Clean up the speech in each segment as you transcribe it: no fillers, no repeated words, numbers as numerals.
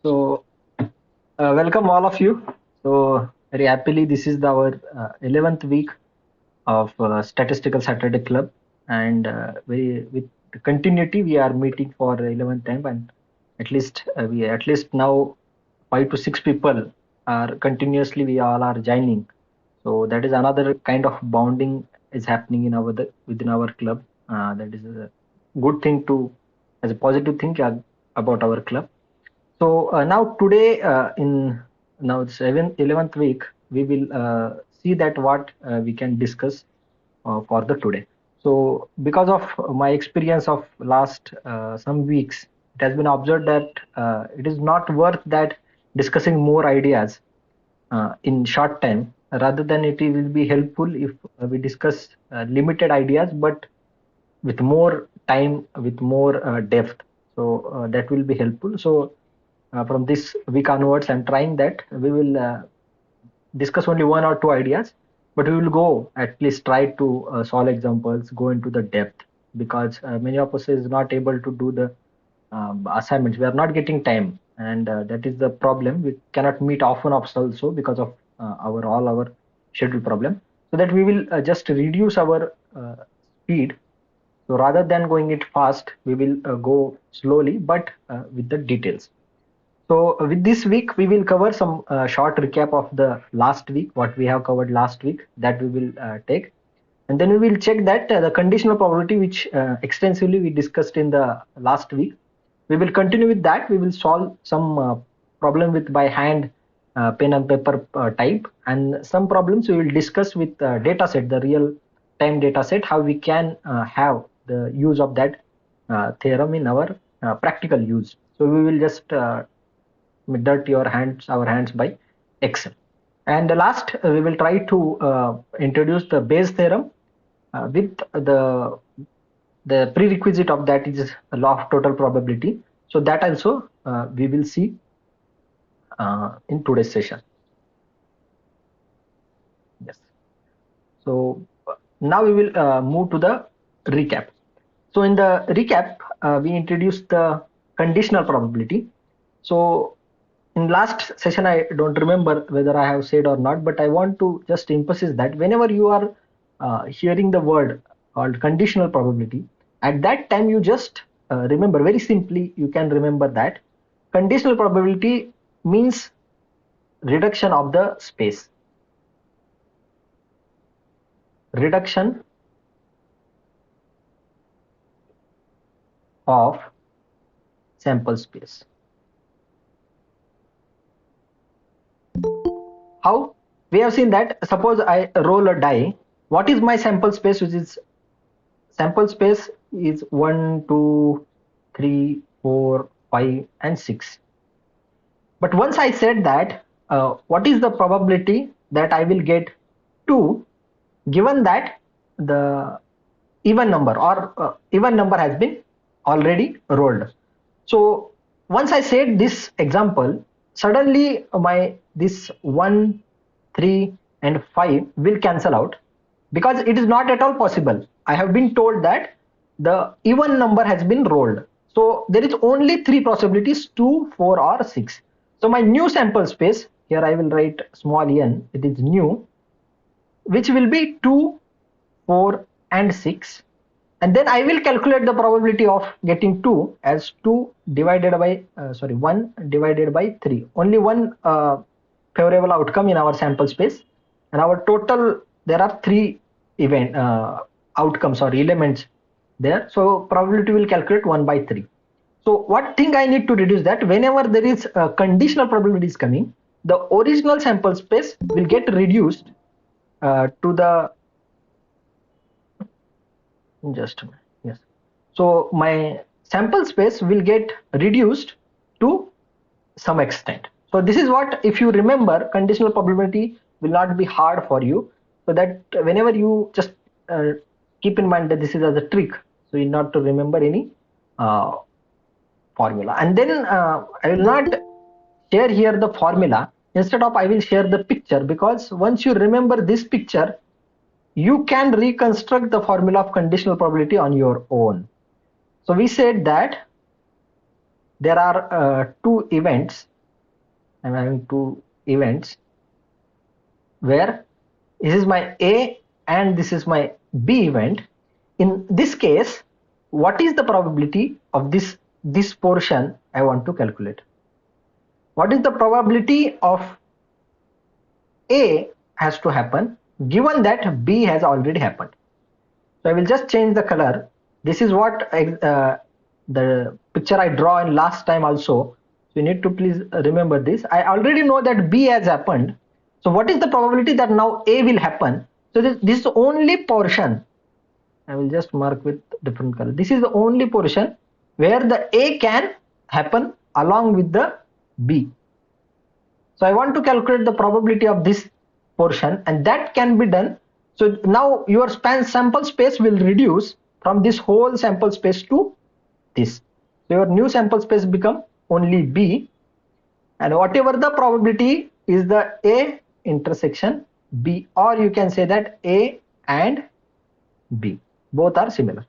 So, welcome all of you. So, very happily, this is our 11th week of Statistical Saturday Club, and with the continuity, we are meeting for 11th time, and at least now 5 to 6 people are continuously we all are joining. So that is another kind of bonding is happening in within our club. That is a good thing to as a positive thing about our club. So now today in now it's 11th week, we will see that what we can discuss for the today. So because of my experience of last some weeks, it has been observed that it is not worth that discussing more ideas in short time. Rather than it will be helpful if we discuss limited ideas, but with more time, with more depth. So that will be helpful. So from this week onwards, I'm trying that we will discuss only one or two ideas, but we will go at least try to solve examples, go into the depth because many of us is not able to do the assignments. We are not getting time, and that is the problem. We cannot meet often also because of our all our schedule problem. So that we will just reduce our speed. So rather than going it fast, we will go slowly, but with the details. So with this week, we will cover some short recap of the last week, what we have covered last week that we will take. And then we will check that the conditional probability, which extensively we discussed in the last week. We will continue with that. We will solve some problem with by hand, pen and paper type, and some problems we will discuss with data set, the real time data set, how we can have the use of that theorem in our practical use. So we will just dirty our hands by Excel. And the last, we will try to introduce the Bayes theorem with the prerequisite of that is a law of total probability. So that also we will see in today's session. Yes. So now we will move to the recap. So in the recap, we introduced the conditional probability. So in last session, I don't remember whether I have said or not, but I want to just emphasize that whenever you are hearing the word called conditional probability, at that time you just remember very simply, you can remember that conditional probability means reduction of the space, reduction of sample space. How? We have seen that suppose I roll a die, what is my sample space, which is sample space is 1, 2, 3, 4, 5, and 6. But once I said that, what is the probability that I will get 2 given that the even number or even number has been already rolled. So once I said this example, suddenly my this 1, 3, and 5 will cancel out because it is not at all possible. I have been told that the even number has been rolled. So there is only three possibilities, 2, 4, or 6. So my new sample space, here I will write small n, it is new, which will be 2, 4, and 6. And then I will calculate the probability of getting 2 as 2 divided by, 1 divided by 3. Only one favorable outcome in our sample space. And our total, there are 3 event outcomes or elements there. So probability will calculate 1 by 3. So what thing I need to reduce that whenever there is a conditional probability is coming, the original sample space will get reduced to the just a minute. Yes. So my sample space will get reduced to some extent. So this is what, if you remember, conditional probability will not be hard for you. So that whenever you just keep in mind that this is as a trick, so you not to remember any uh, formula. And then I will not share here the formula. Instead of I will share the picture, because once you remember this picture, you can reconstruct the formula of conditional probability on your own. So we said that there are two events. I'm having two events where this is my A and this is my B event. In this case, what is the probability of this portion I want to calculate? What is the probability of A has to happen given that B has already happened? So I will just change the color. This is what the picture I draw in last time also. So you need to please remember this. I already know that B has happened. So what is the probability that now A will happen? So this is the only portion. I will just mark with different color. This is the only portion where the A can happen along with the B. So I want to calculate the probability of this portion, and that can be done. So now your sample space will reduce from this whole sample space to this. So your new sample space become only B, and whatever the probability is the A intersection B, or you can say that A and B, both are similar.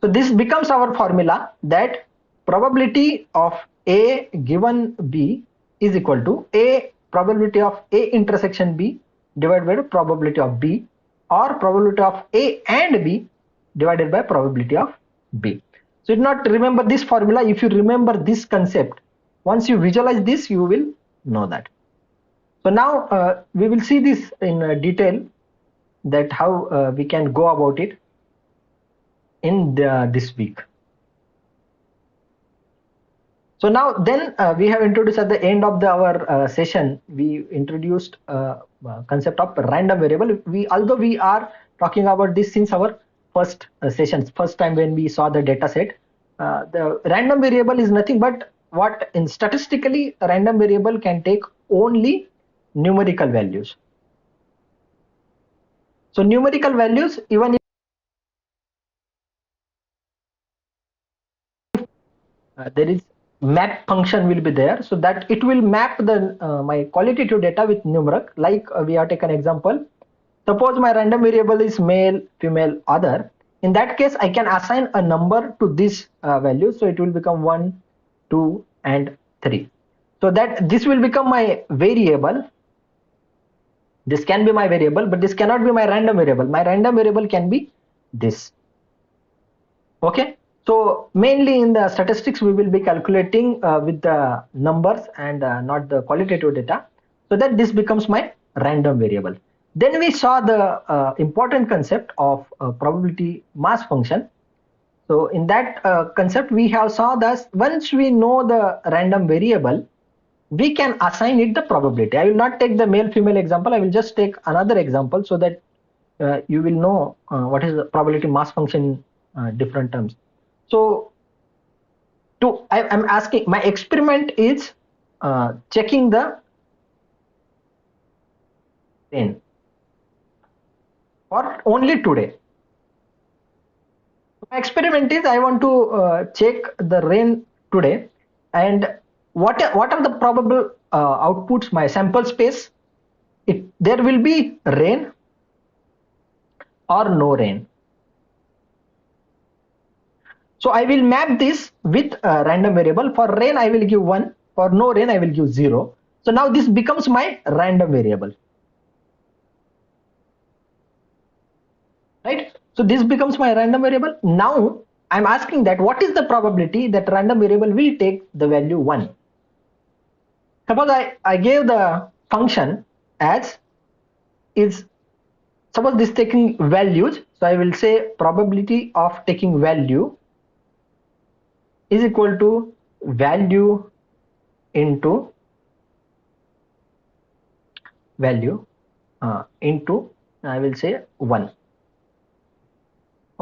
So this becomes our formula, that probability of A given B is equal to A probability of A intersection B divided by probability of B, or probability of A and B divided by probability of B. So do not remember this formula. If you remember this concept, once you visualize this, you will know that. So now we will see this in detail, that how we can go about it in this week. So now then we have introduced at the end of our session, we introduced concept of random variable. Although we are talking about this since our first sessions, first time when we saw the data set, the random variable is nothing but what in statistically a random variable can take only numerical values. So numerical values, even if there is map function will be there, so that it will map the my qualitative data with numeric. Like we have taken example, suppose my random variable is male, female, other. In that case, I can assign a number to this value, so it will become 1, 2 and 3. So that this will become my variable. This can be my variable, but this cannot be my random variable. My random variable can be this. Okay. So mainly in the statistics, we will be calculating with the numbers and not the qualitative data, so that this becomes my random variable. Then we saw the important concept of probability mass function. So in that concept, we have saw that once we know the random variable, we can assign it the probability. I will not take the male female example. I will just take another example so that you will know what is the probability mass function in different terms. So I'm asking, my experiment is checking the rain for only today. My experiment is I want to check the rain today, and what are the probable outputs, my sample space. There will be rain or no rain. So I will map this with a random variable. For rain, I will give 1. For no rain, I will give 0. So now this becomes my random variable. Right? So this becomes my random variable. Now I'm asking that what is the probability that random variable will take the value 1. Suppose I gave the function as is, suppose this taking values. So I will say probability of taking value is equal to value into value into, I will say 1.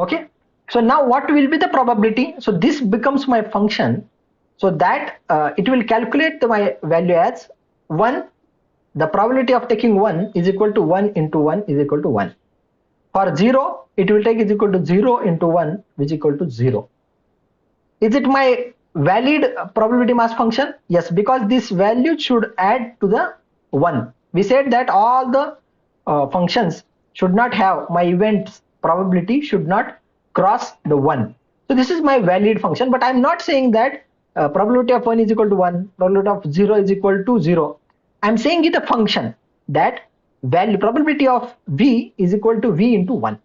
Okay. So now what will be the probability? So this becomes my function, so that it will calculate my value as 1. The probability of taking 1 is equal to 1 into 1 is equal to 1. For 0, it will take is equal to 0 into 1, which is equal to 0. Is it my valid probability mass function? Yes, because this value should add to the 1. We said that all the functions should not have, my events probability should not cross the 1. So this is my valid function, but I'm not saying that probability of 1 is equal to 1, probability of 0 is equal to 0. I'm saying it a function that value probability of v is equal to v into 1.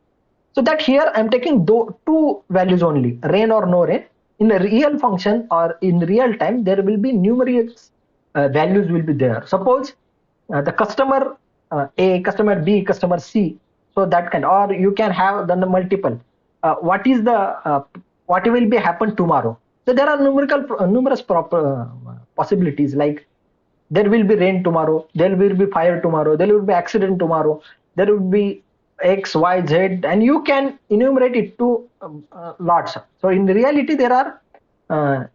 So that here I'm taking two values only, rain or no rain. In a real function or in real time, there will be numerous values will be there. Suppose the customer A, customer B, customer C. So that kind, or you can have the multiple. What is the what will be happen tomorrow? So there are numerous possibilities, like there will be rain tomorrow, there will be fire tomorrow, there will be accident tomorrow, there will be X, Y, Z, and you can enumerate it to lots. So in reality, there are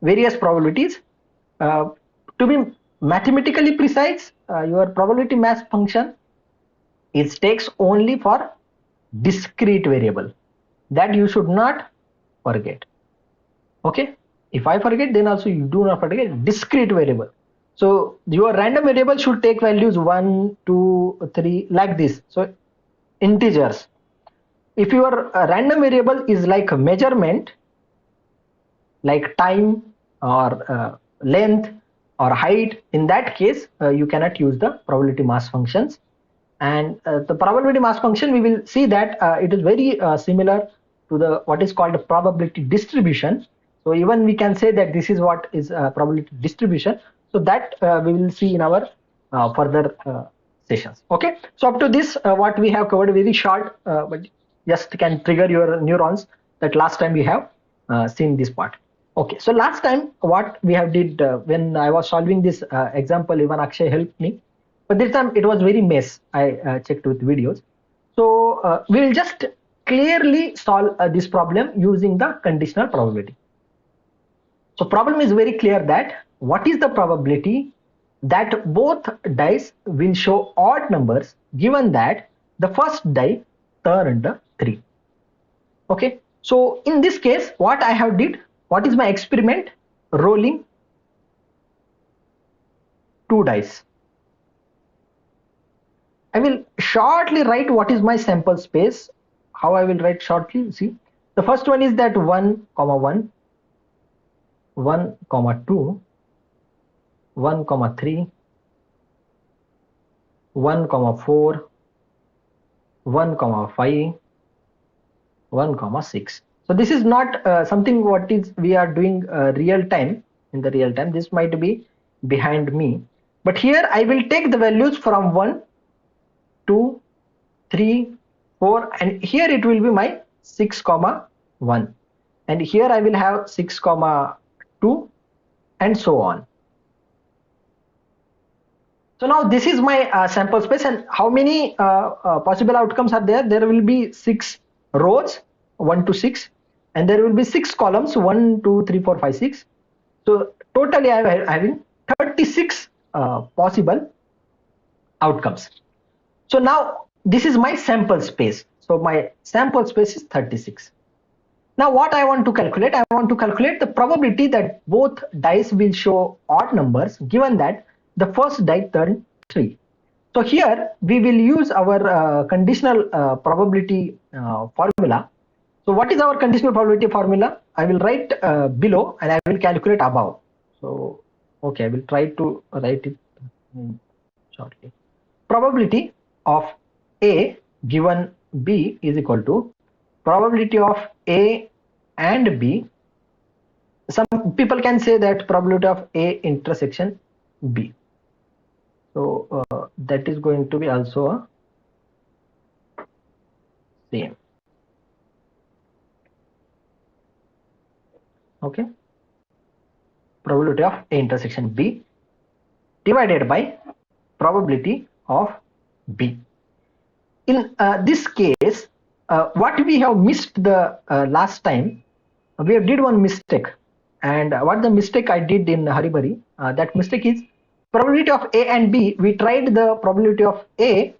various probabilities. Uh, to be mathematically precise, your probability mass function is takes only for discrete variable. That you should not forget. Okay, if I forget, then also you do not forget discrete variable. So your random variable should take values 1, 2, 3 like this. So integers. If your random variable is like a measurement, like time or length or height, in that case you cannot use the probability mass functions. And the probability mass function, we will see that it is very similar to the what is called a probability distribution. So even we can say that this is what is probability distribution. So that we will see in our further sessions. Okay, so up to this what we have covered very short, but just can trigger your neurons that last time we have seen this part. Okay, so last time what we have did, when I was solving this example, even Akshay helped me, but this time it was very mess. I checked with videos. So we'll just clearly solve this problem using the conditional probability. So problem is very clear that what is the probability that both dice will show odd numbers given that the first die turned 3. Okay, so in this case what I have did, what is my experiment? Rolling 2 dice. I will shortly write what is my sample space. How I will write shortly? See, the first one is that 1, 1, 1, 2, 1, 3, 1, 4, 1, 5, 1, 6. So this is not something what is we are doing real time. In the real time, this might be behind me. But here I will take the values from 1, 2, 3, 4, and here it will be my 6, 1, and here I will have 6, 2, and so on. So now this is my sample space, and how many possible outcomes are there? There will be 6 rows, 1 to 6, and there will be 6 columns, 1, 2, 3, 4, 5, 6. So totally I am having 36 possible outcomes. So now this is my sample space. So my sample space is 36. Now what I want to calculate? I want to calculate the probability that both dice will show odd numbers given that the first die turned 3. So here we will use our conditional probability formula. So what is our conditional probability formula? I will write below and I will calculate above. So okay, I will try to write it shortly. Probability of A given B is equal to probability of A and B. Some people can say that probability of A intersection B. So that is going to be also a same. Okay. Probability of A intersection B divided by probability of B. In this case, what we have missed the last time, we have did one mistake. And what the mistake I did in Haribari, that mistake is probability of A and B. We tried the probability of A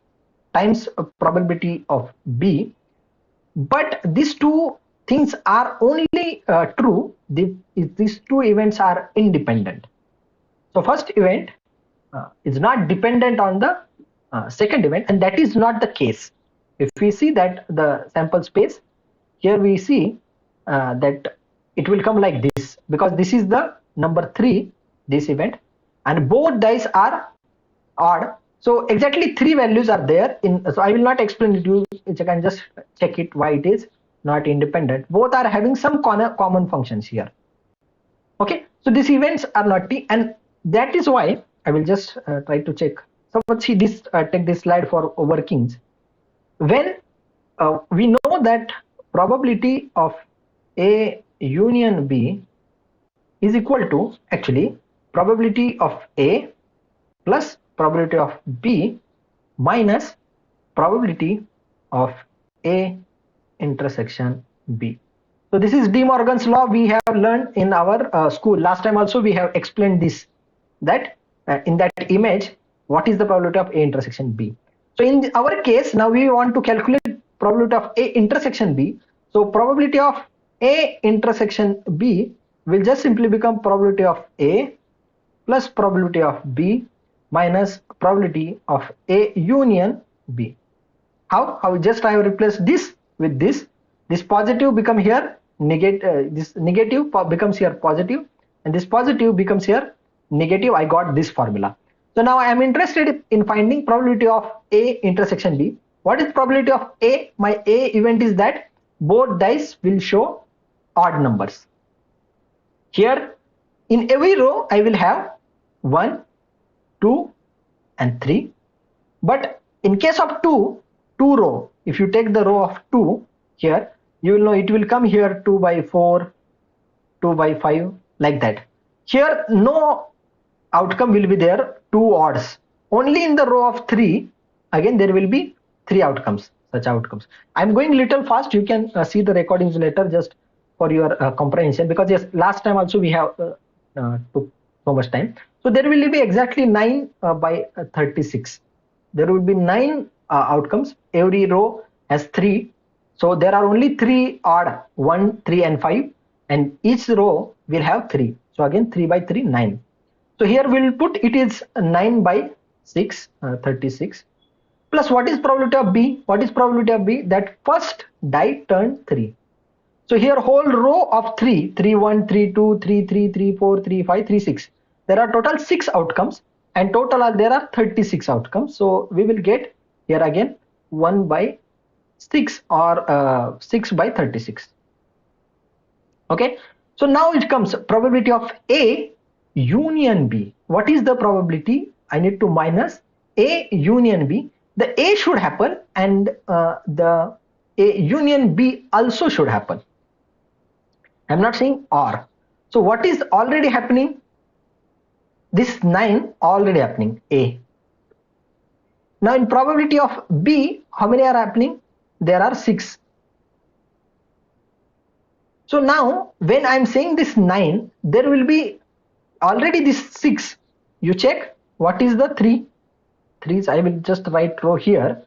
times probability of B, but these two things are only true if these two events are independent. So first event is not dependent on the second event, and that is not the case. If we see that the sample space, here we see that it will come like this, because this is the number 3, this event, and both dice are odd. So exactly 3 values are there in, so I will not explain it to you, you can just check it why it is not independent. Both are having some common functions here. Okay, so these events are not T, and that is why I will just try to check. So let's see this, take this slide for workings. When we know that probability of A union B is equal to actually probability of A plus probability of B minus probability of A intersection B. So this is De Morgan's law. We have learned in our school. Last time also we have explained this, that in that image, what is the probability of A intersection B. So in our case, now we want to calculate probability of A intersection B. So probability of A intersection B will just simply become probability of A plus probability of B minus probability of A union B. How just I have replaced this with this. This positive become here negative, this negative becomes here positive, and this positive becomes here negative. I got this formula. So now I am interested in finding probability of A intersection B. What is probability of A? My A event is that both dice will show odd numbers. Here in every row I will have 1, 2 and 3, but in case of 2 row, if you take the row of 2 here, you will know it will come here 2 by 4, 2 by 5, like that. Here no outcome will be there, 2 odds. Only in the row of 3, again there will be 3 outcomes, such outcomes. I'm going little fast, you can see the recordings later just for your comprehension, because yes, last time also we have took so much time. So there will be exactly 9 by 36. There will be 9 outcomes. Every row has 3. So there are only 3 odd, 1, 3 and 5, and each row will have 3. So again 3 by 3, 9. So here we will put it is 9 by 6, 36. Plus what is probability of B? What is probability of B? That first die turned 3. So here whole row of 3, 3, 1, 3, 2, 3, 3, 3, 4, 3, 5, 3, 6. There are total 6 outcomes, and total there are 36 outcomes. So we will get here again 1 by 6 or 6 by 36. Okay. So now it comes probability of A union B. What is the probability? I need to minus A union B. The A should happen, and the A union B also should happen. I'm not saying or. So what is already happening? This 9 already happening, A. Now in probability of B, how many are happening? There are 6. So now when I'm saying this 9, there will be already this 6. You check what is the 3. 3's I will just write row here.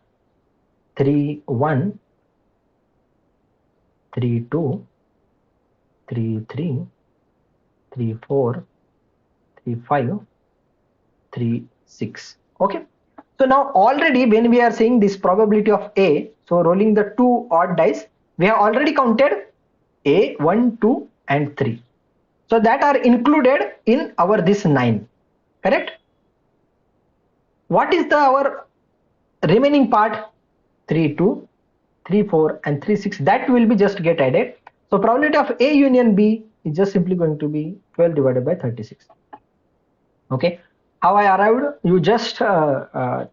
3, 1, 3, 2, 3, 3, 3, 4, 3, 5, 3, 6. Okay. So now already when we are saying this probability of A, so rolling the 2 odd dice, we have already counted A, 1, 2 and 3. So that are included in our this 9. Correct? What is our remaining part? 3, 2, 3, 4 and 3, 6. That will be just get added. So probability of A union B is just simply going to be 12 divided by 36. Okay. How I arrived? You just try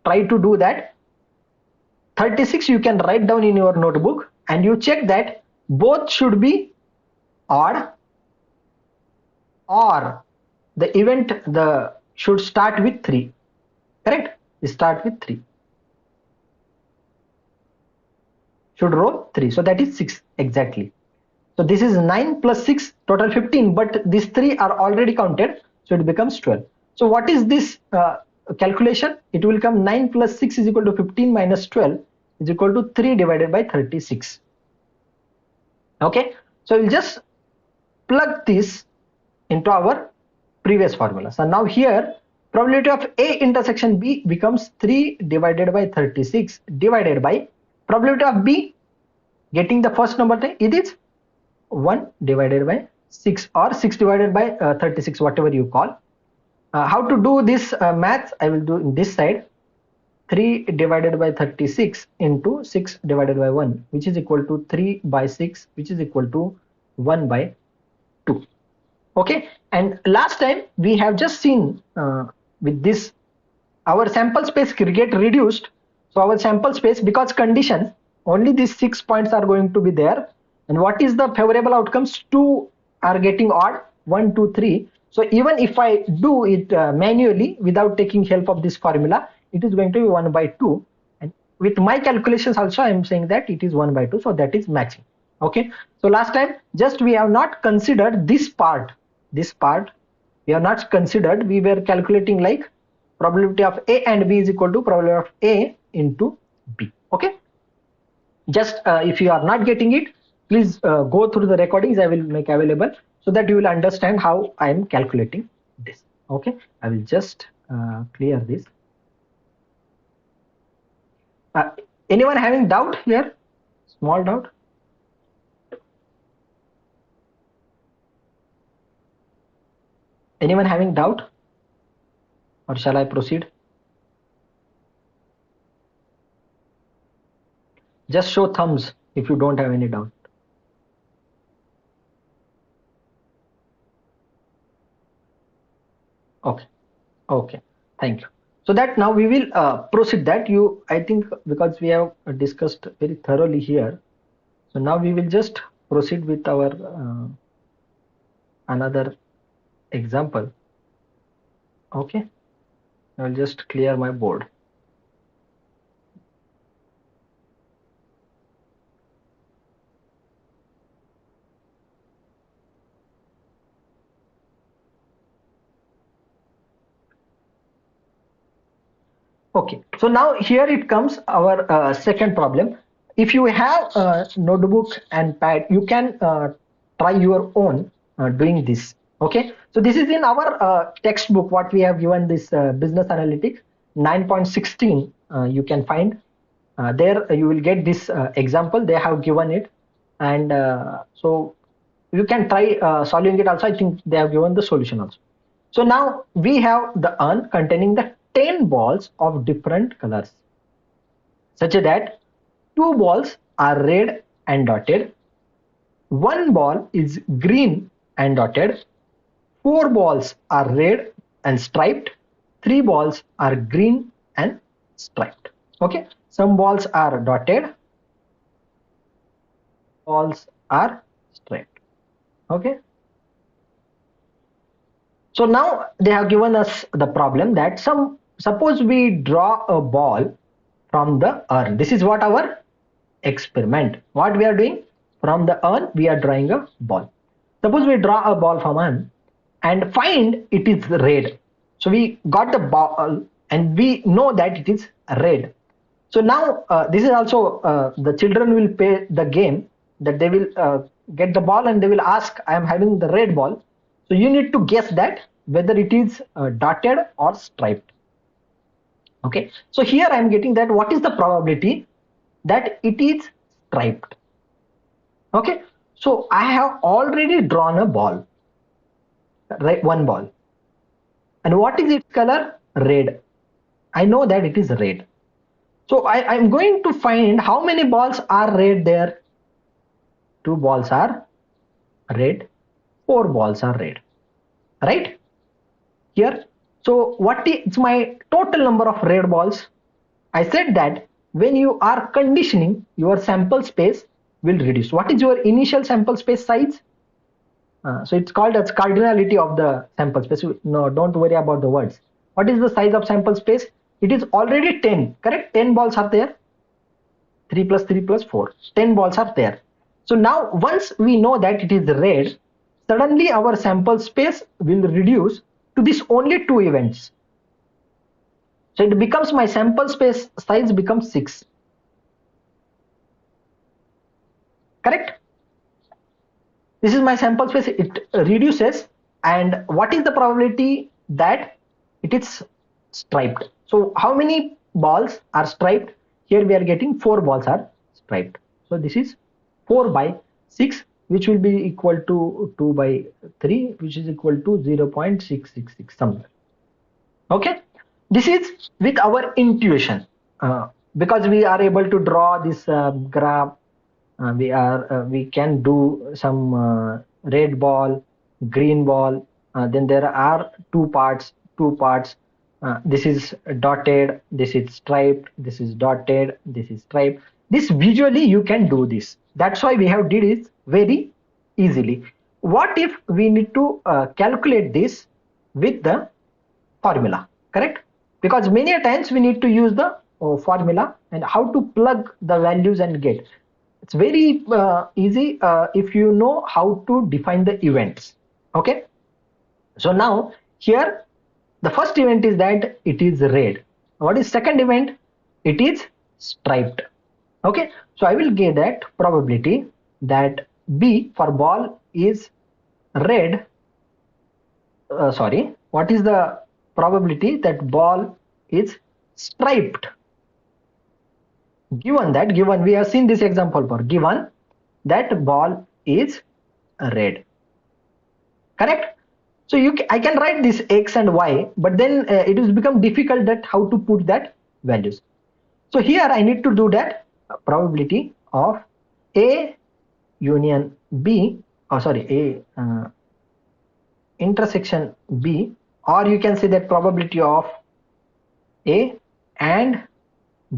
to do that. 36 you can write down in your notebook, and you check that both should be odd, or the event should start with 3. Correct? Start with 3. Should row 3. So that is 6 exactly. So this is 9 plus 6, total 15, but these 3 are already counted, so it becomes 12. So what is this calculation? It will come 9 plus 6 is equal to 15 minus 12 is equal to 3 divided by 36. Okay. So we'll just plug this into our previous formula. So now here probability of A intersection B becomes 3 divided by 36 divided by probability of B getting the first number, it is 1 divided by 6 or 6 divided by 36, whatever you call. How to do this maths? I will do in this side. 3 divided by 36 into 6 divided by 1, which is equal to 3 by 6, which is equal to 1 by 2. Okay, and last time we have just seen with this our sample space get reduced. So our sample space, because condition, only these 6 points are going to be there. And what is the favorable outcomes? 2 are getting odd, 1, 2, 3. So even if I do it manually without taking help of this formula, it is going to be 1 by 2. And with my calculations also, I am saying that it is 1 by 2. So that is matching. Okay. So last time, just we have not considered this part. This part we have not considered. We were calculating like probability of A and B is equal to probability of A into B. Okay. Just if you are not getting it, please go through the recordings I will make available so that you will understand how I am calculating this. Okay. I will just clear this. Anyone having doubt here? Small doubt? Anyone having doubt? Or shall I proceed? Just show thumbs if you don't have any doubt. Okay. Okay. Thank you. So that now we will proceed that you, I think, because we have discussed very thoroughly here. So now we will just proceed with our another example. Okay. I will just clear my board. Okay, so now here it comes our second problem. If you have a notebook and pad, you can try your own doing this. Okay, so this is in our textbook, what we have given this business analytics 9.16. You can find there you will get this example. They have given it, and so you can try solving it also. I think they have given the solution also. So now we have the urn containing the 10 balls of different colors, such that 2 balls are red and dotted, 1 ball is green and dotted, 4 balls are red and striped, 3 balls are green and striped. Okay, some balls are dotted, balls are striped. Okay. So now they have given us the problem that suppose we draw a ball from the urn. This is what our experiment. What we are doing, from the urn we are drawing a ball. Suppose we draw a ball from urn and find it is red. So we got the ball and we know that it is red. So now this is also the children will play the game that they will get the ball and they will ask, I am having the red ball. So you need to guess that whether it is dotted or striped. Okay. So here I am getting that what is the probability that it is striped. Okay. So I have already drawn a ball, right? One ball. And what is its color? Red. I know that it is red. So I'm going to find how many balls are red there. 2 balls are red, 4 balls are red, right? Here. So what is my total number of red balls? I said that when you are conditioning, your sample space will reduce. What is your initial sample space size? So it's called as cardinality of the sample space. No, don't worry about the words. What is the size of sample space? It is already 10, correct? 10 balls are there. 3 plus 3 plus 4. 10 balls are there. So now once we know that it is red, suddenly our sample space will reduce to this only 2 events. So it becomes, my sample space size becomes 6. Correct? This is my sample space. It reduces. And what is the probability that it is striped? So how many balls are striped? Here we are getting 4 balls are striped. So this is 4 by 6, which will be equal to 2 by 3, which is equal to 0.666 somewhere. Okay, this is with our intuition, because we are able to draw this graph. We can do some red ball, green ball. Then there are two parts. This is dotted, this is striped, this is dotted, this is striped. This visually you can do this. That's why we have did it very easily. What if we need to calculate this with the formula, correct? Because many a times we need to use the formula and how to plug the values and get. It's very easy if you know how to define the events. Okay, so now here the first event is that it is red. What is second event? It is striped. Okay, so I will give that probability that B for ball is red. Sorry, what is the probability that ball is striped? Given we have seen this example for given that ball is red, correct? So I can write this x and y, but then it will become difficult that how to put that values. So here I need to do that probability of A union B, A intersection B, or you can say that probability of A and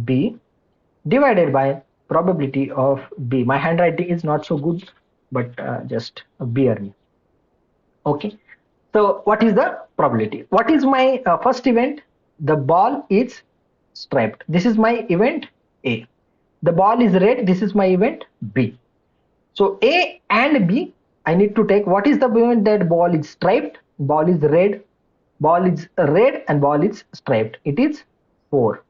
B divided by probability of B. My handwriting is not so good, but just bear me. Okay. So what is the probability? What is my first event? The ball is striped. This is my event A. The ball is red. This is my event B. So A and B, I need to take what is the event that ball is striped, ball is red, and ball is striped. It is 4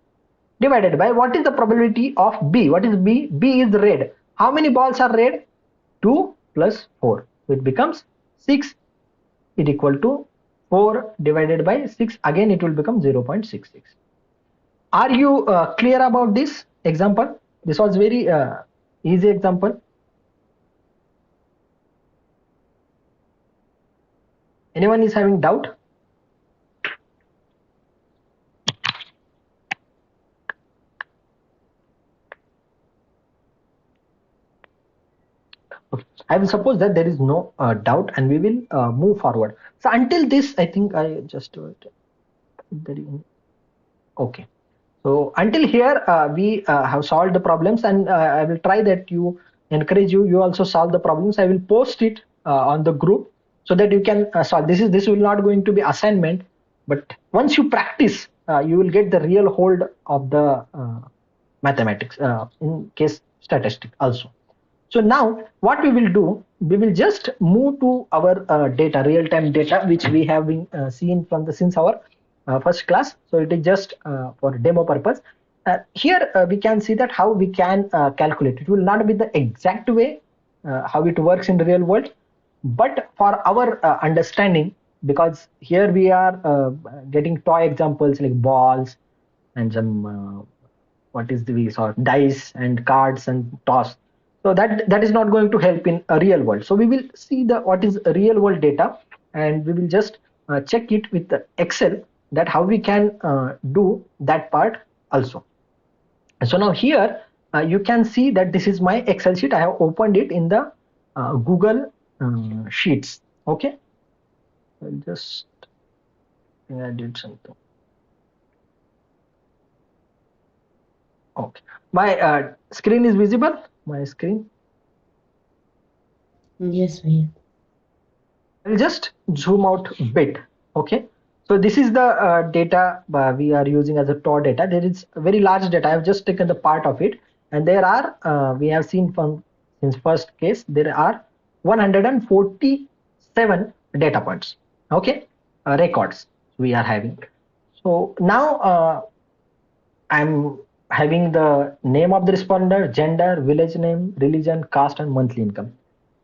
divided by what is the probability of B? What is B? B is red. How many balls are red? 2 plus 4. So it becomes 6. It equal to 4 divided by 6. Again it will become 0.66. Are you clear about this example? This was very easy example. Anyone is having doubt? Okay. I will suppose that there is no doubt and we will move forward. So until this, I think I just okay. So until here, we have solved the problems, and I will try that you encourage you also solve the problems. I will post it on the group so that you can solve. This will not going to be assignment, but once you practice, you will get the real hold of the mathematics, in case statistic also. So now what we will do, we will just move to our data, real-time data, which we have been seen from the since our first class. So it is just for demo purpose. Here we can see that how we can calculate. It will not be the exact way how it works in the real world, but for our understanding, because here we are getting toy examples like balls and some what is the we saw dice and cards and toss. So that is not going to help in a real world. So we will see the what is real world data, and we will just check it with the Excel, that how we can do that part also. So now here you can see that this is my Excel sheet. I have opened it in the Google Sheets. Okay, I'll just I did something. Okay, my screen is visible. My screen. Yes, we. I'll just zoom out a bit. Okay, so this is the data we are using as a TOR data. There is a very large data. I've just taken the part of it, and there are we have seen from since first case there are 147 data points. Okay, records we are having. So now I'm having the name of the responder, gender, village name, religion, caste, and monthly income.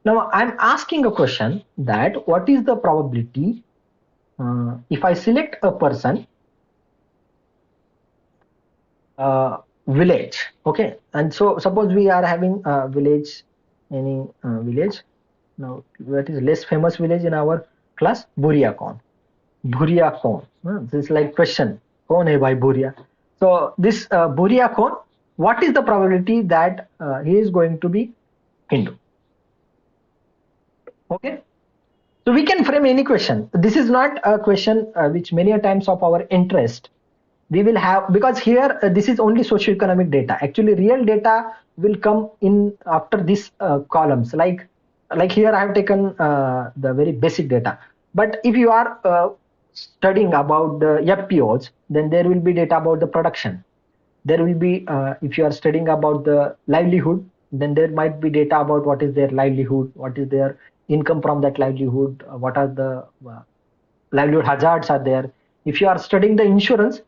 Now I'm asking a question that what is the probability if I select a person, village, okay, and so suppose we are having a village, any village. now that is less famous village in our class, Buriakon. Buriakon. This is like question. Kaun hai bhai Buria? So this Buriakon, what is the probability that he is going to be Hindu? Okay. So we can frame any question. This is not a question which many a times of our interest we will have, because here this is only socioeconomic data. Actually real data will come in after these columns, like here I have taken the very basic data. But if you are studying about the FPOs, then there will be data about the production. There will be if you are studying about the livelihood, then there might be data about what is their livelihood, what is their income from that livelihood, what are the livelihood hazards are there. If you are studying the insurance,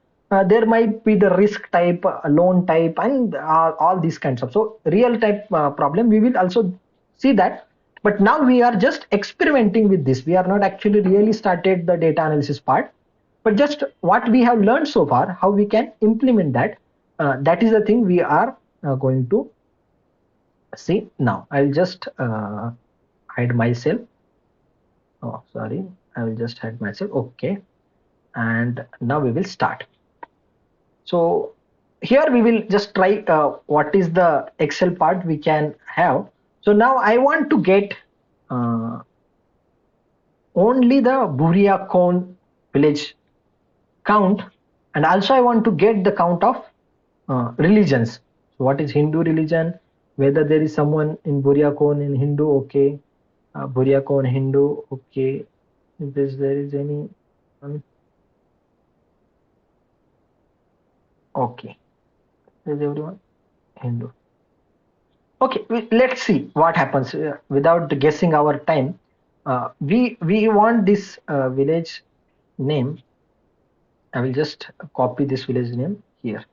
there might be the risk type, loan type, and all these kinds of. So real type problem we will also see that. But now we are just experimenting with this. We are not actually really started the data analysis part, but just what we have learned so far, how we can implement that. That is the thing we are going to see now. I'll just hide myself. Oh, sorry. I will just hide myself. Okay. And now we will start. So here we will just try what is the Excel part we can have. So now I want to get only the Buriakon village count, and also I want to get the count of religions. So what is Hindu religion? Whether there is someone in Buriakon in Hindu, okay. Buriakon Hindu, okay. If there is any, okay. Is everyone Hindu? Okay, let's see what happens without guessing our time. We want this village name. I will just copy this village name here.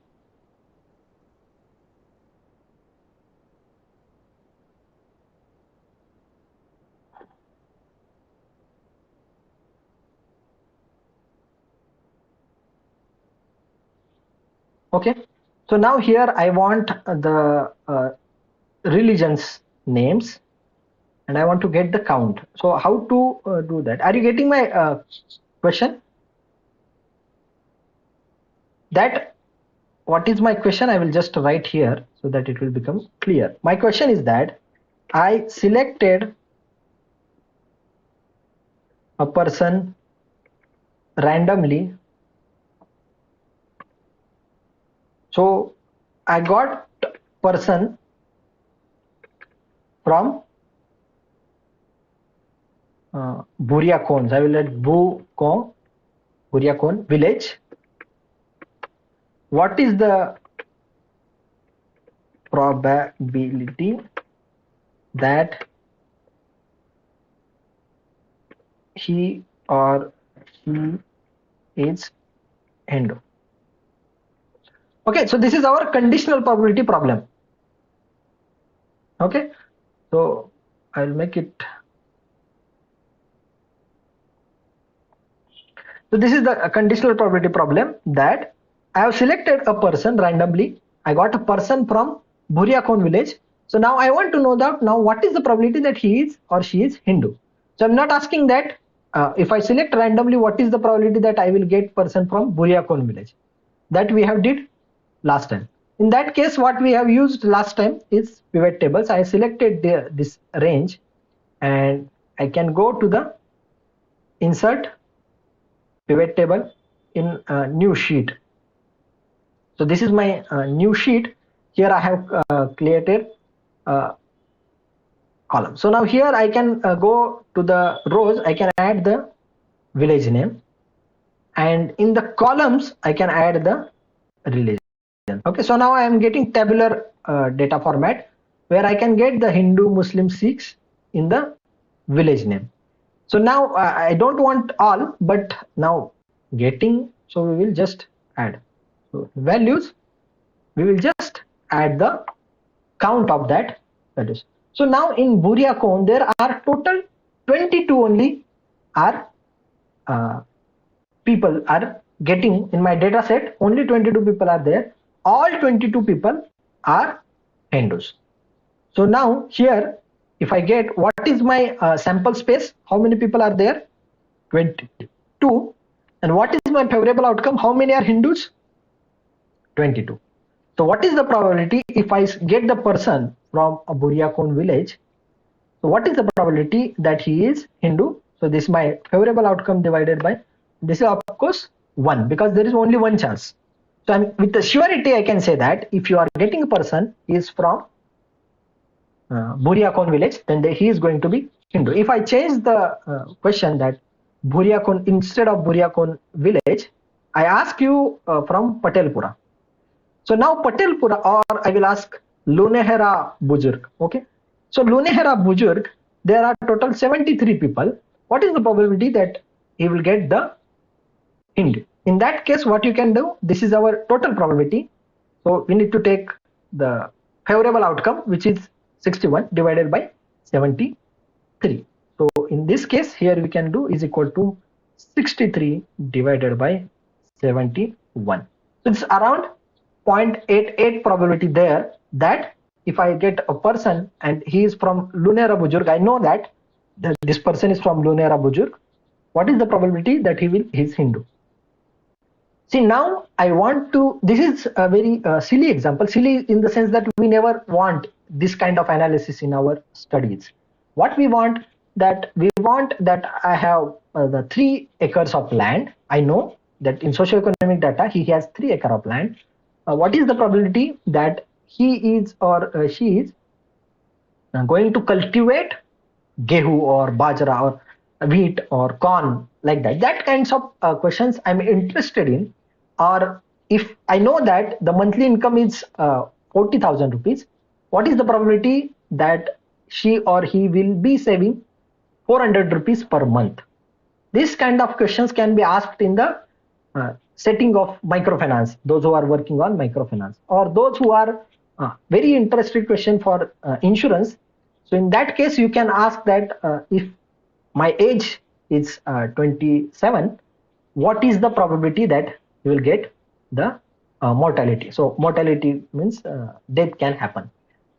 Okay, so now here I want the religions names, and I want to get the count. So how to do that? Are you getting my question? That what is my question? I will just write here so that it will become clear. My question is that I selected a person randomly. So I got person from Buriakon. I will let Buriakon village. What is the probability that he or she is Hindu? Okay, so this is our conditional probability problem. Okay, so I'll make it. So this is the conditional probability problem that I have selected a person randomly. I got a person from Buriakon village. So now I want to know that now what is the probability that he is or she is Hindu. So I'm not asking that if I select randomly, what is the probability that I will get person from Buriakon village. That we have did last time. In that case, what we have used last time is pivot tables. I selected this range, and I can go to the insert pivot table in a new sheet. So this is my new sheet. Here I have created a column. So now here I can go to the rows. I can add the village name, and in the columns I can add the religion. Okay, so now I am getting tabular data format where I can get the Hindu, Muslim, Sikhs in the village name. So now I don't want all, but now getting, so we will just add. So values, we will just add the count of that values. So now in Buriakon, there are total 22 only are people are getting in my data set. Only 22 people are there. All 22 people are Hindus. So now here if I get what is my sample space, how many people are there? 22. And what is my favorable outcome? How many are Hindus? 22. So what is the probability if I get the person from a Buriakon village? So what is the probability that he is Hindu? So this is my favorable outcome divided by, this is of course 1, because there is only one chance. So with the surety I can say that if you are getting a person is from Buriakon village, then he is going to be Hindu. If I change the question that Buriakon, instead of Buriakon village, I ask you from Patelpura. So now Patelpura, or I will ask Lunehera Bujurg. Okay. So Lunehera Bujurg, there are total 73 people. What is the probability that he will get the Hindu? In that case, what you can do, this is our total probability. So we need to take the favorable outcome, which is 61 divided by 73. So in this case, here we can do is equal to 63 divided by 71. So it's around 0.88 probability there that if I get a person and he is from Lunera Bujurg, I know that this person is from Lunera Bujurg. What is the probability that he is Hindu? See, now I want to, this is a very silly example, silly in the sense that we never want this kind of analysis in our studies. What we want that I have the 3 acres of land. I know that in socioeconomic data, he has 3 acres of land. What is the probability that he is or she is going to cultivate gehu or bajra or wheat or corn, like that kinds of questions I'm interested in. Or if I know that the monthly income is 40,000 rupees, what is the probability that she or he will be saving 400 rupees per month? This kind of questions can be asked in the setting of microfinance, those who are working on microfinance, or those who are very interested question for insurance. So in that case, you can ask that if my age is 27, what is the probability that you will get the mortality? So mortality means death can happen.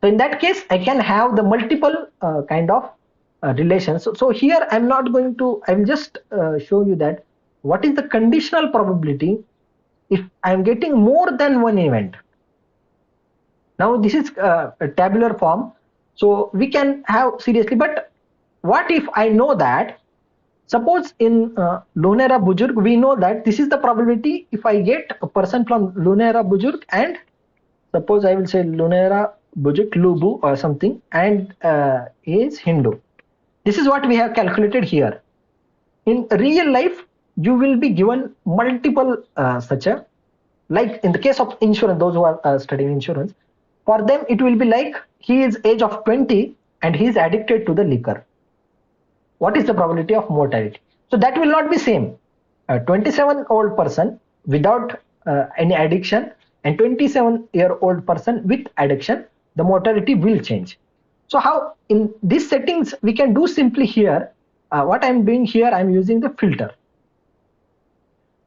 So in that case, I can have the multiple kind of relations. So here I'm not going to, I will just show you that what is the conditional probability if I'm getting more than one event. Now this is a tabular form, so we can have seriously, but what if I know that, suppose in Lunera Bujurg, we know that this is the probability if I get a person from Lunera Bujurg and suppose I will say Lunera Bujurg Lubu or something and is Hindu. This is what we have calculated here. In real life, you will be given multiple such a, like in the case of insurance, those who are studying insurance, for them it will be like he is age of 20 and he is addicted to the liquor. What is the probability of mortality? So that will not be same. A 27-old person without any addiction and 27-year-old person with addiction, the mortality will change. So how in these settings we can do simply here, what I'm doing here, I'm using the filter.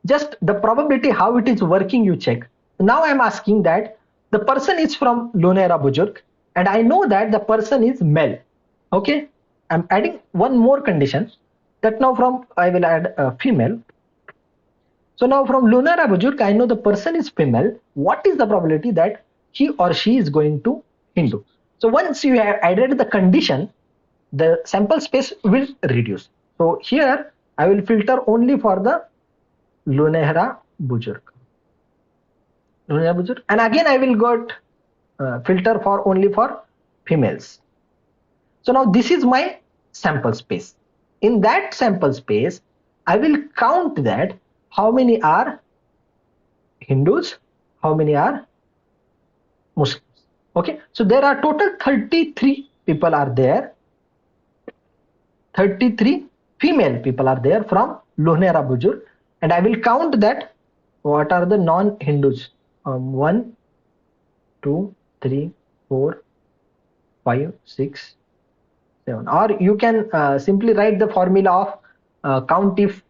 Just the probability how it is working, you check. Now I'm asking that the person is from Lunera Bujurg and I know that the person is male. Okay, I'm adding one more condition that now from I will add a female. So now from Lunera Bujurg, I know the person is female. What is the probability that he or she is going to Hindu? So once you have added the condition, the sample space will reduce. So here I will filter only for the Lunehra Bujurg. Lunehra Bujurg. And again I will got filter for only for females. So now this is my sample space. In that sample space, I will count that how many are Hindus, how many are Muslims. Okay, so there are total 33 people are there. 33 female people are there from Lunera Bujurg, and I will count that what are the non-Hindus. 1, 2, 3, 4, 5, 6, 7. Or you can simply write the formula of count if,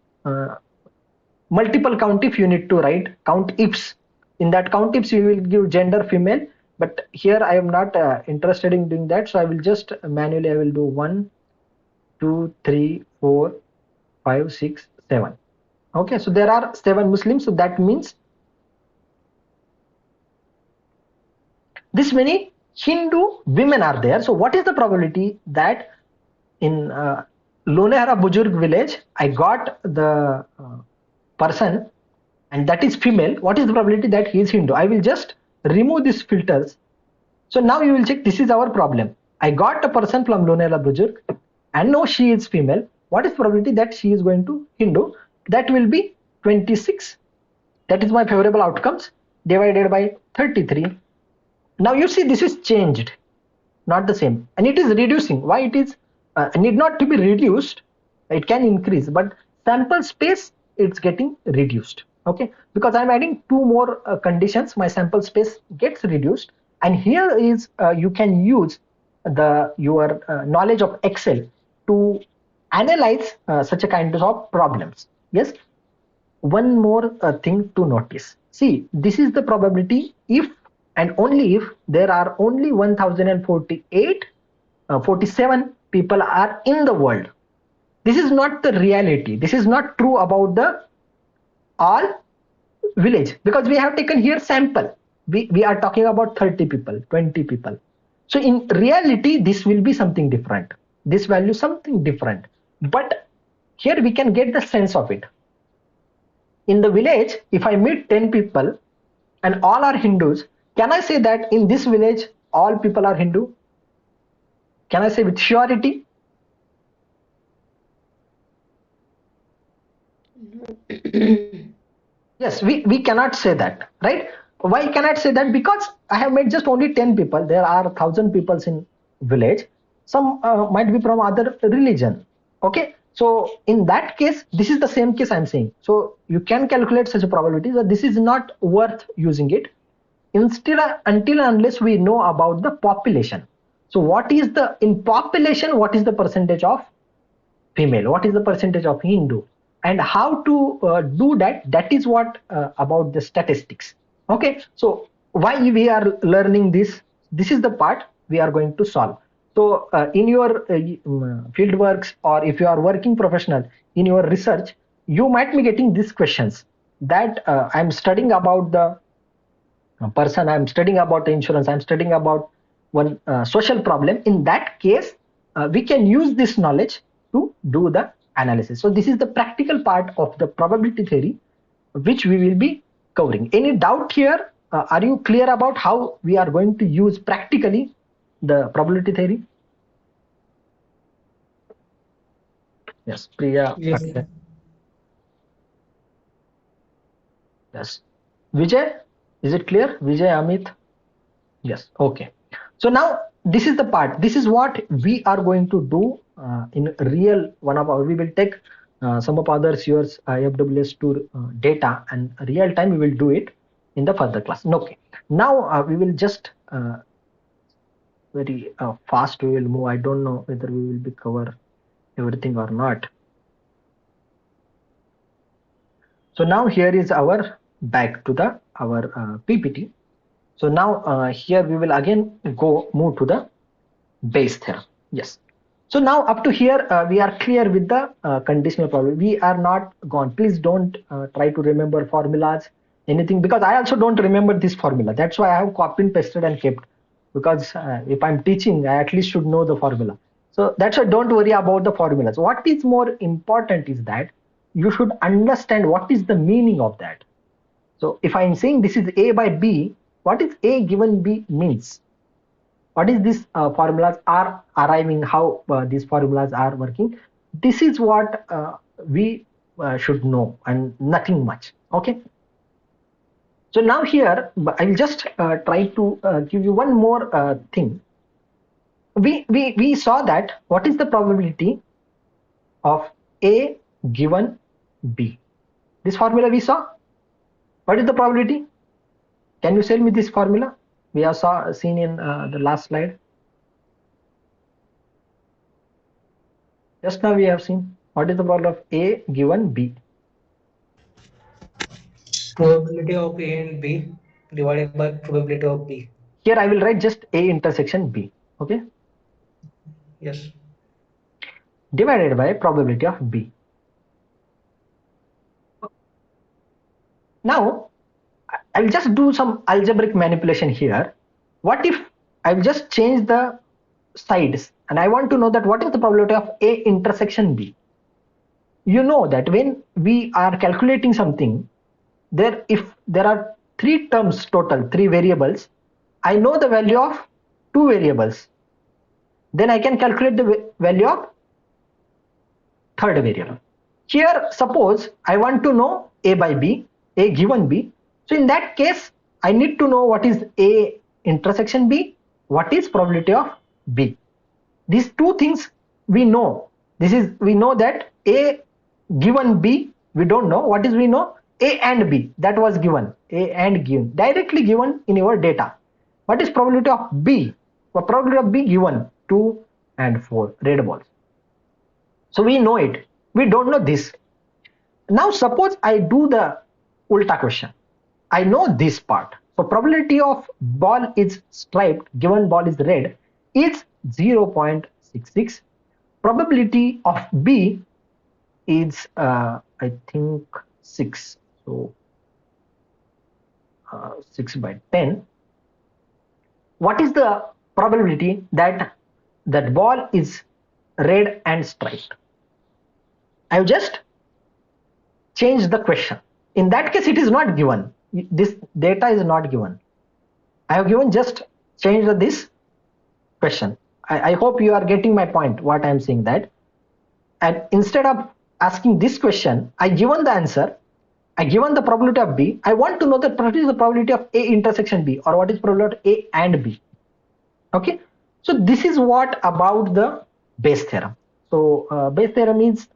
multiple count if, you need to write count ifs. In that count ifs, you will give gender female, But here I am not interested in doing that, so I will just manually I will do 1, 2, 3, 4, 5, 6, 7. Okay, so there are 7 Muslims, so that means this many Hindu women are there. So what is the probability that in Lonehara Bujurg village, I got the person and that is female. What is the probability that he is Hindu? I will just remove these filters. So now you will check, this is our problem. I got a person from Lonehara Bujurg and no, she is female. What is the probability that she is going to Hindu? That will be 26. That is my favorable outcomes divided by 33. Now you see this is changed, not the same, and it is reducing. Why it is need not to be reduced, it can increase, but sample space it's getting reduced. Okay, because I'm adding two more conditions, my sample space gets reduced. And here is you can use the your knowledge of Excel to analyze such a kind of problems. Yes, one more thing to notice. See, this is the probability if and only if there are only 1048, 47 people are in the world. This is not the reality. This is not true about the all village, because we have taken here sample. We are talking about 30 people, 20 people. So in reality, this will be something different. This value something different. But here we can get the sense of it. In the village, if I meet 10 people and all are Hindus, can I say that in this village all people are Hindu? Can I say with surety? Yes, we cannot say that, right? Why cannot say that? Because I have met just only 10 people. There are 1,000 people in village. Some might be from other religion. Okay, so in that case, this is the same case I'm saying. So you can calculate such a probability that this is not worth using it. Instead, until unless we know about the population. So what is the, in population, what is the percentage of female, what is the percentage of Hindu, and how to do that, that is what about the statistics. Okay, so why we are learning this, this is the part we are going to solve. So in your field works, or if you are working professional in your research, you might be getting these questions that I'm studying about the person, I'm studying about the insurance, I'm studying about one social problem. In that case, we can use this knowledge to do the analysis. So this is the practical part of the probability theory which we will be covering. Any doubt here? Are you clear about how we are going to use practically the probability theory? Yes, Priya, Yes, Akshay. Yes, Vijay, is it clear? Vijay, Amit. Yes, okay. So now this is the part. This is what we are going to do in real one of our. We will take some of others yours IFWS tour data and real time. We will do it in the further class. Okay. Now we will just very fast. We will move. I don't know whether we will be cover everything or not. So now here is our back to the our PPT. So now here we will again go move to the base theorem. Yes. So now up to here, we are clear with the conditional probability. We are not gone. Please don't try to remember formulas, anything, because I also don't remember this formula. That's why I have copied and pasted and kept, because if I'm teaching, I at least should know the formula. So that's why don't worry about the formulas. What is more important is that you should understand what is the meaning of that. So if I'm saying this is A by B, what is A given B means? What is this formulas are arriving, how these formulas are working? This is what we should know, and nothing much. Okay, so now here I will just try to give you one more thing. We saw that what is the probability of A given B. This formula we saw. What is the probability? Can you tell me this formula? We have seen in the last slide. Just now we have seen what is the probability of A given B. probability of A and B divided by probability of B. Here I will write just A intersection B. Okay. Yes. Divided by probability of B. Now I'll just do some algebraic manipulation here. What if I'll just change the sides and I want to know that what is the probability of A intersection B? You know that when we are calculating something, if there are three terms total, three variables, I know the value of two variables. Then I can calculate the value of third variable. Here, suppose I want to know A by B, A given B. So in that case, I need to know what is A intersection B, what is probability of B. These two things we know. We know that A given B, we don't know. What is we know? A and B, that was given. A and given, directly given in your data. What is probability of B? Well, probability of B given 2 and 4 red balls. So we know it. We don't know this. Now suppose I do the ulta question. I know this part. So probability of ball is striped, given ball is red, is 0.66. Probability of B is I think 6. So 6 by 10. What is the probability that that ball is red and striped? I've just changed the question. In that case, it is not given. This data is not given. I have given just change this question. I hope you are getting my point, what I am saying that. And instead of asking this question, I given the answer, I given the probability of B. I want to know that what is the probability of A intersection B, or what is probability of A and B. Okay. So this is what about the Bayes theorem. So Bayes theorem is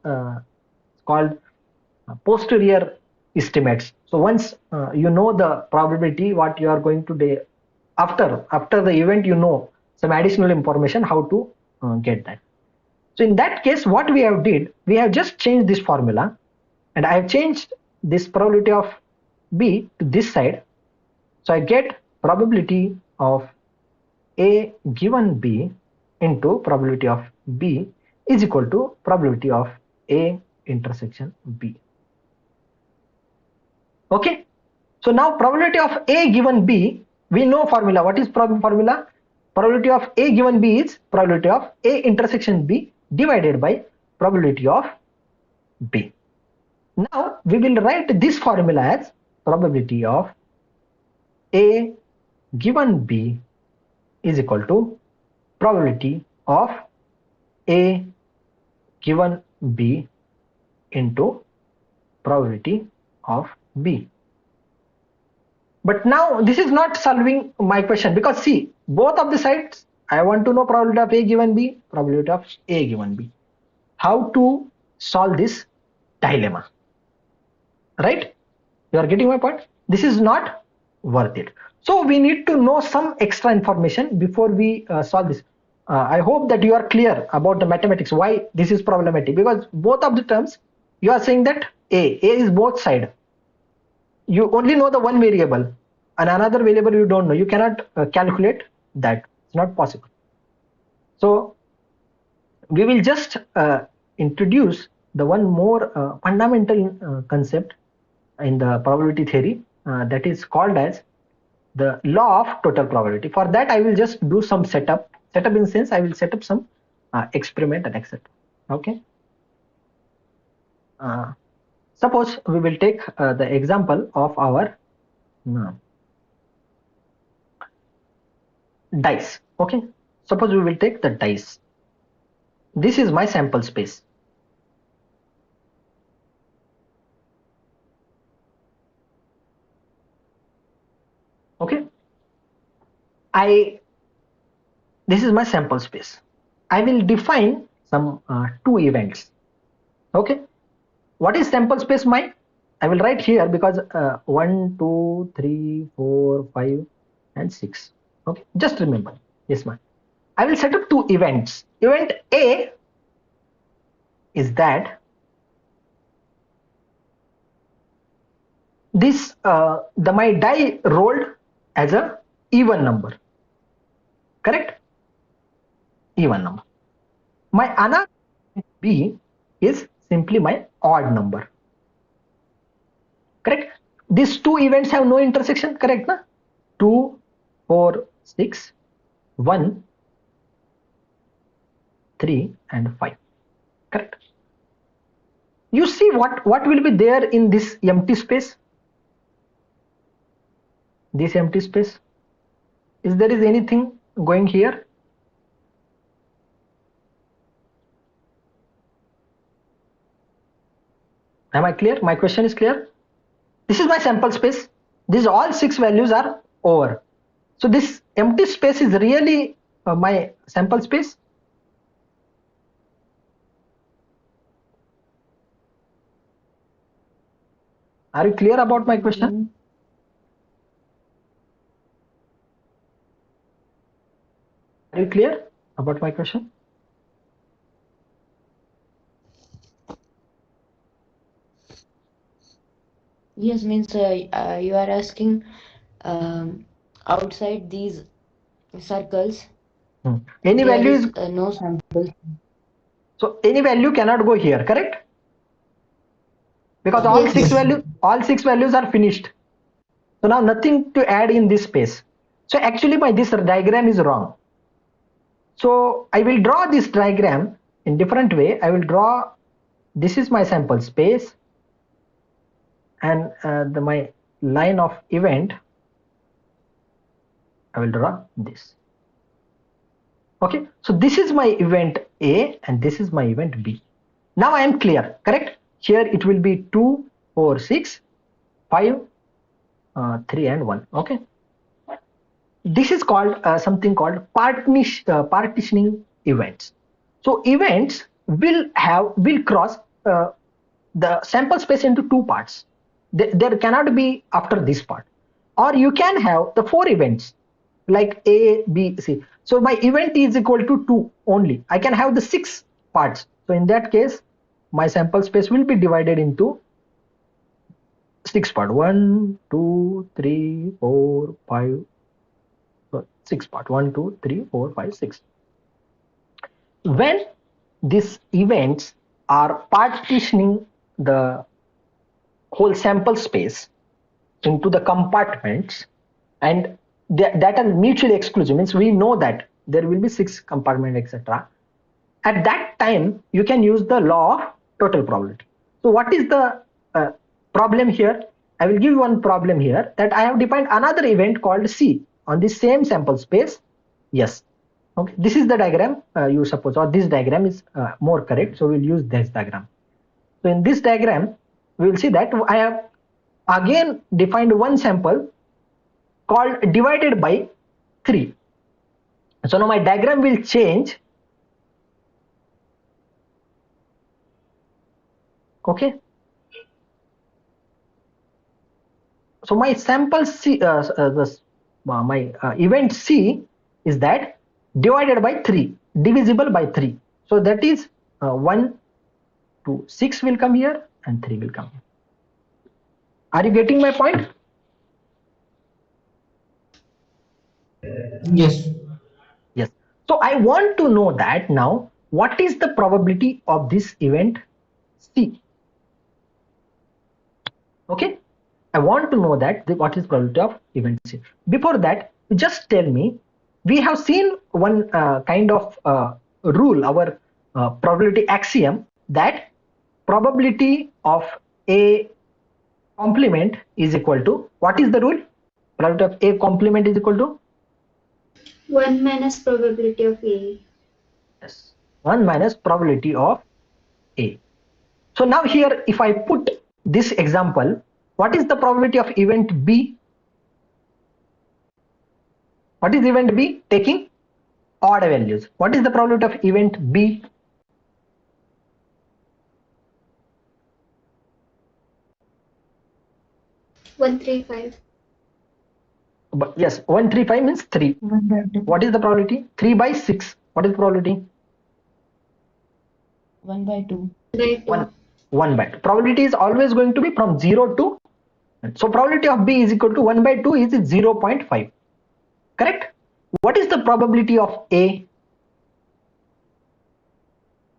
called posterior estimates. So once you know the probability, what you are going to do after the event, you know some additional information how to get that. So in that case, what we have did, we have just changed this formula, and I have changed this probability of B to this side. So I get probability of A given B into probability of B is equal to probability of A intersection B. Okay. So now probability of A given B, we know formula. What is formula? Probability of A given B is probability of A intersection B divided by probability of B. Now we will write this formula as probability of A given B is equal to probability of A given B into probability of B. But now this is not solving my question, because see, both of the sides, I want to know probability of A given B, probability of A given B. How to solve this dilemma? Right? You are getting my point? This is not worth it. So we need to know some extra information before we solve this. I hope that you are clear about the mathematics, why this is problematic, because both of the terms, you are saying that A is both side. You only know the one variable, and another variable you don't know. You cannot calculate that. It's not possible. So we will just introduce the one more fundamental concept in the probability theory, that is called as the law of total probability. For that, I will just do some setup. Setup in sense, I will set up some experiment and etc. Okay. Suppose we will take the example of our dice. Okay. Suppose we will take the dice. This is my sample space. Okay. This is my sample space. I will define some two events. Okay. What is sample space mine? I will write here because 1, 2, 3, 4, 5, and 6. Okay. Just remember this one. I will set up two events. Event A is that this my die rolled as a even number. correct? Even number. My another B is simply my odd number, correct? These two events have no intersection, correct? Na? 2, 4, 6, 1, 3 and 5, correct? You see what will be there in this empty space? This empty space. Is there is anything going here? Am I clear? My question is clear. This is my sample space. These all 6 values are over. So this empty space is really my sample space. Are you clear about my question? Are you clear about my question? Yes, means you are asking outside these circles, Any there value is is, no sample. so any value cannot go here, correct? Because Yes. all six values are finished. So now nothing to add in this space. So actually my this diagram is wrong. So I will draw this diagram in different way. I will draw, this is my sample space, and my line of event, I will draw this. Okay, so this is my event A and this is my event B. Now I am clear, correct? Here it will be 2, 4, 6, 5, 3 and 1. Okay, this is called something called partitioning events. So events will cross the sample space into two parts. There cannot be after this part, or you can have the 4 events like A, B, C. So my event is equal to 2 only. I can have the 6 parts. So in that case, my sample space will be divided into 6 part. 1, 2, 3, 4, 5, 6 part. 1, 2, 3, 4, 5, 6. When these events are partitioning the whole sample space into the compartments, and that are mutually exclusive, means we know that there will be 6 compartments, etc. At that time you can use the law of total probability. So what is the problem here? I will give you one problem here, that I have defined another event called C on the same sample space. Yes, okay, this is the diagram you suppose, or this diagram is more correct, so we'll use this diagram. So in this diagram we will see that I have again defined one sample called divided by 3. So now my diagram will change. Okay, so my sample C, my event C is that divided by 3, divisible by 3. So that is 1, 2, 6 will come here and 3 will come here. Are you getting my point? Yes. Yes. So I want to know that now, what is the probability of this event C? Okay, I want to know that what is probability of event C. Before that, just tell me, we have seen one kind of rule, our probability axiom, that probability of A complement is equal to, what is the rule? Probability of A complement is equal to 1 minus probability of A. yes, 1 minus probability of A. So now here, if I put this example, what is the probability of event B? What is event B? Taking odd values. What is the probability of event B? One three five. But yes, 135 means 3. 1/2. What is the probability? 3 by 6. What is the probability? 1/2. By 2. 1 by 2. Probability is always going to be from 0 to, so probability of B is equal to 1 by 2 is 0.5. Correct? What is the probability of A?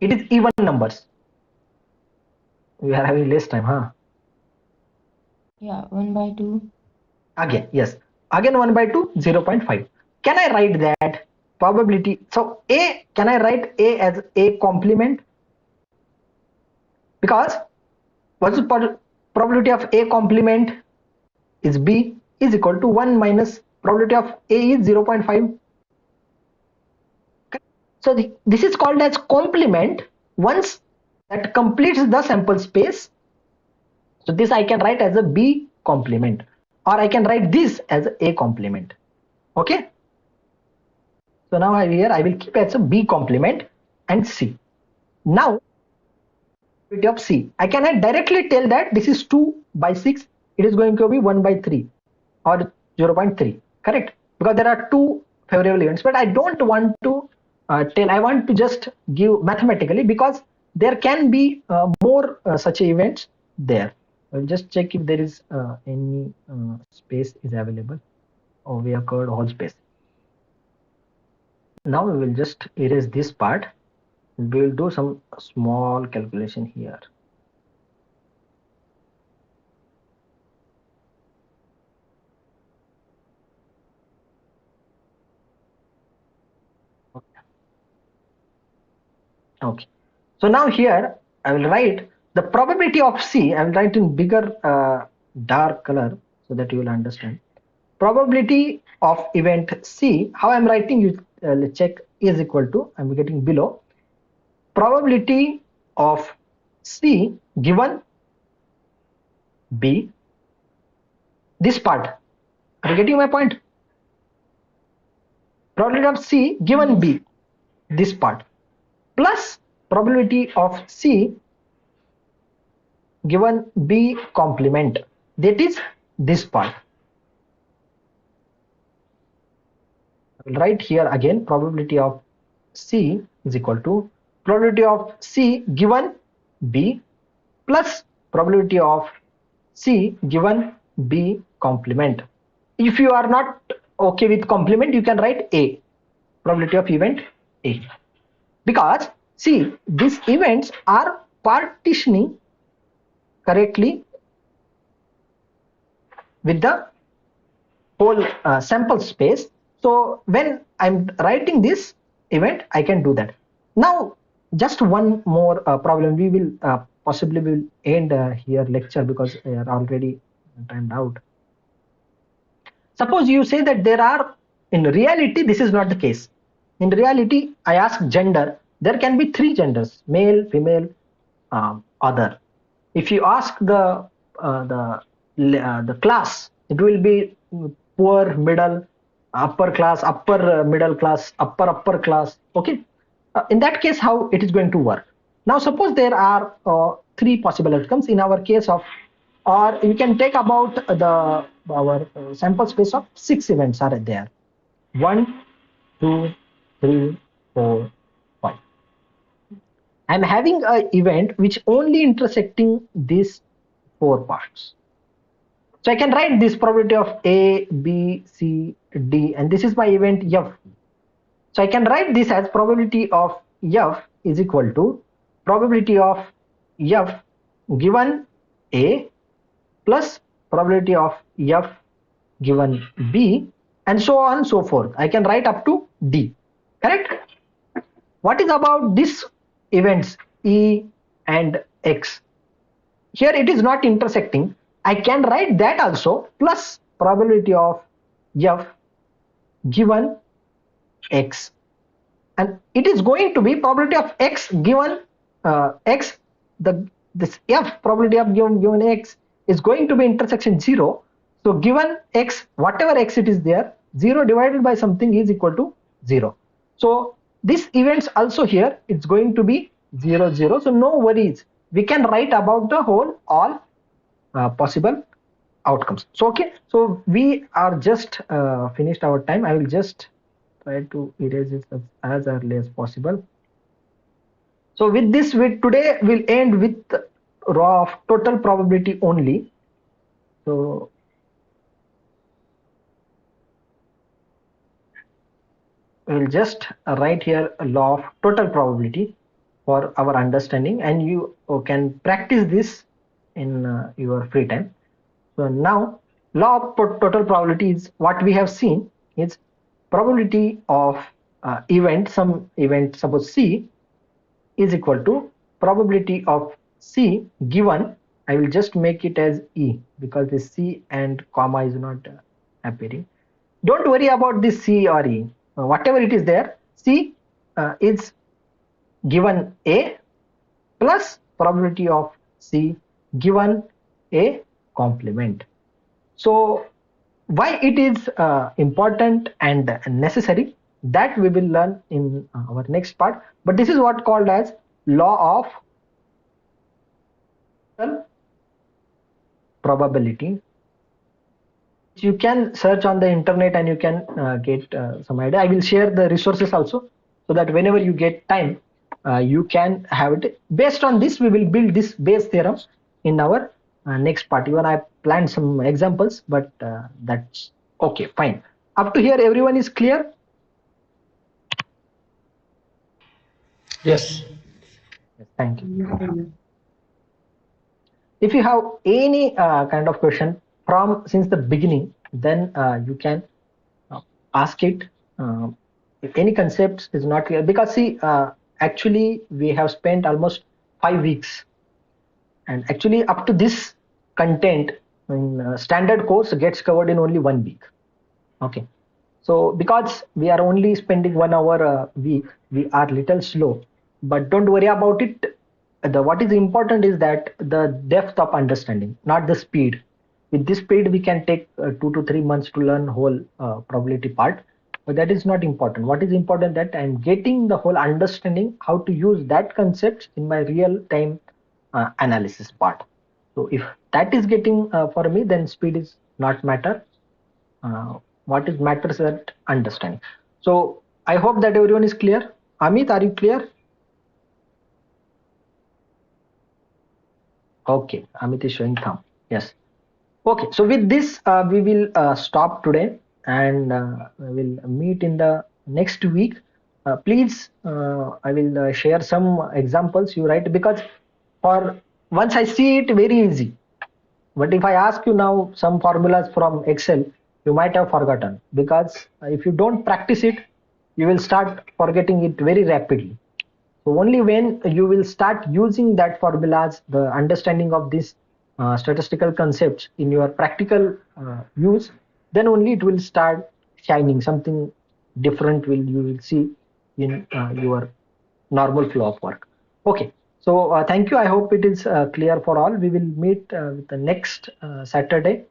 It is even numbers. We are having less time, huh? Yeah, 1/2. Again, yes. Again 1 by 2, 0.5. Can I write that probability? So A, can I write A as A complement? Because what's the probability of A complement is B is equal to 1 minus probability of A is 0.5. So this is called as complement once that completes the sample space. So this I can write as a B complement, or I can write this as A complement. Okay. So now here I will keep as a B complement and C. Now probability of C, I cannot directly tell that this is 2 by 6. It is going to be 1 by 3 or 0.3. Correct? Because there are two favorable events, but I don't want to tell. I want to just give mathematically, because there can be more such events there. I'll just check if there is any space is available, or we have covered all space. Now we will just erase this part. We will do some small calculation here. Okay. So now here I will write the probability of C. I will write in bigger dark color so that you will understand. Probability of event C. How I am writing, you let's check, is equal to, I am getting below, probability of C given B. This part. Are you getting my point? Probability of C given B. This part. Plus probability of C given B complement, that is this part. I will write here again, probability of C is equal to probability of C given B plus probability of C given B complement. If you are not okay with complement, you can write A, probability of event A, because see, these events are partitioning correctly with the whole sample space. So when I'm writing this event, I can do that. Now just one more problem. We will possibly will end here lecture, because we are already timed out. Suppose you say that there are, in reality this is not the case. In reality, I ask gender, there can be three genders: male, female, other. If you ask the class, it will be poor, middle, upper class, upper middle class, upper class. Okay. In that case, how it is going to work? Now suppose there are three possible outcomes in our case of, or you can take about the our sample space of 6 events are there: 1, 2, 3, 4, 5. I'm having an event which only intersecting these 4 parts. So I can write this probability of A, B, C, D, and this is my event F. So I can write this as probability of F is equal to probability of F given A plus probability of F given B, and so on and so forth. I can write up to D. Correct? What is about these events E and X? Here it is not intersecting. I can write that also plus probability of F given X, and it is going to be probability of X given X. This F, probability of given X, is going to be intersection 0. So given X, whatever X it is there, 0 divided by something is equal to 0. So this events also here, it's going to be 0, 0. So no worries, we can write about the whole all possible outcomes. So okay, so we are just finished our time. I will just try to erase it as early as possible. So with this, today we'll end with raw of total probability only. So we'll just write here a law of total probability for our understanding, and you can practice this in your free time. So now, law of total probability is what we have seen is probability of event, some event, suppose C, is equal to probability of C given. I will just make it as E because the C and comma is not appearing. Don't worry about this C or E. Whatever it is there, C is given A plus probability of C given A complement. So why it is important and necessary, that we will learn in our next part. But this is what called as law of probability. You can search on the internet and you can get some idea. I will share the resources also, so that whenever you get time, you can have it. Based on this, we will build this Bayes theorem in our next part. Even I planned some examples, but that's okay, fine. Up to here, everyone is clear? Yes. Yes, thank you. If you have any kind of question from since the beginning, then you can ask it. If any concepts is not clear, because see, actually we have spent almost 5 weeks, and actually up to this content in standard course gets covered in only 1 week. Okay, so because we are only spending 1 hour a week, we are little slow, but don't worry about it. What is important is that the depth of understanding, not the speed. With this speed, we can take 2 to 3 months to learn whole probability part, but that is not important. What is important that I am getting the whole understanding how to use that concept in my real time analysis part. So if that is getting for me, then speed is not matter. What is matters is that understanding. So I hope that everyone is clear. Amit, are you clear? Okay, Amit is showing thumb. Yes. Okay, so with this, we will stop today, and we will meet in the next week. Please, I will share some examples you write, because for once I see it very easy. But if I ask you now some formulas from Excel, you might have forgotten, because if you don't practice it, you will start forgetting it very rapidly. So only when you will start using that formulas, the understanding of these statistical concepts in your practical use, then only it will start shining. Something different will you will see in your normal flow of work. Okay. So thank you. I hope it is clear for all. We will meet with the next Saturday.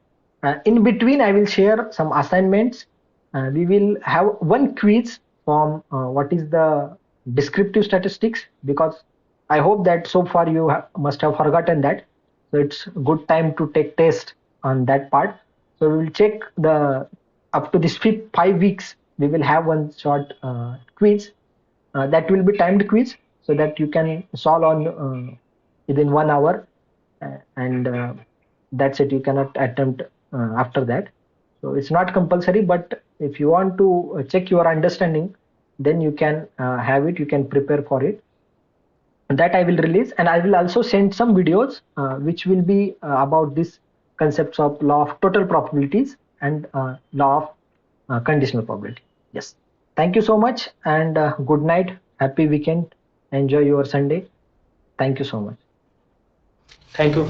In between, I will share some assignments. We will have one quiz from what is the descriptive statistics, because I hope that so far you must have forgotten that. So it's good time to take test on that part. So we will check the up to this 5 weeks. We will have one short quiz that will be timed quiz, so that you can solve on within 1 hour, and that's it. You cannot attempt after that. So it's not compulsory, but if you want to check your understanding, then you can have it. You can prepare for it. And that I will release, and I will also send some videos which will be about this concepts of law of total probabilities and law of conditional probability. Yes. Thank you so much, and good night. Happy weekend. Enjoy your Sunday. Thank you so much. Thank you.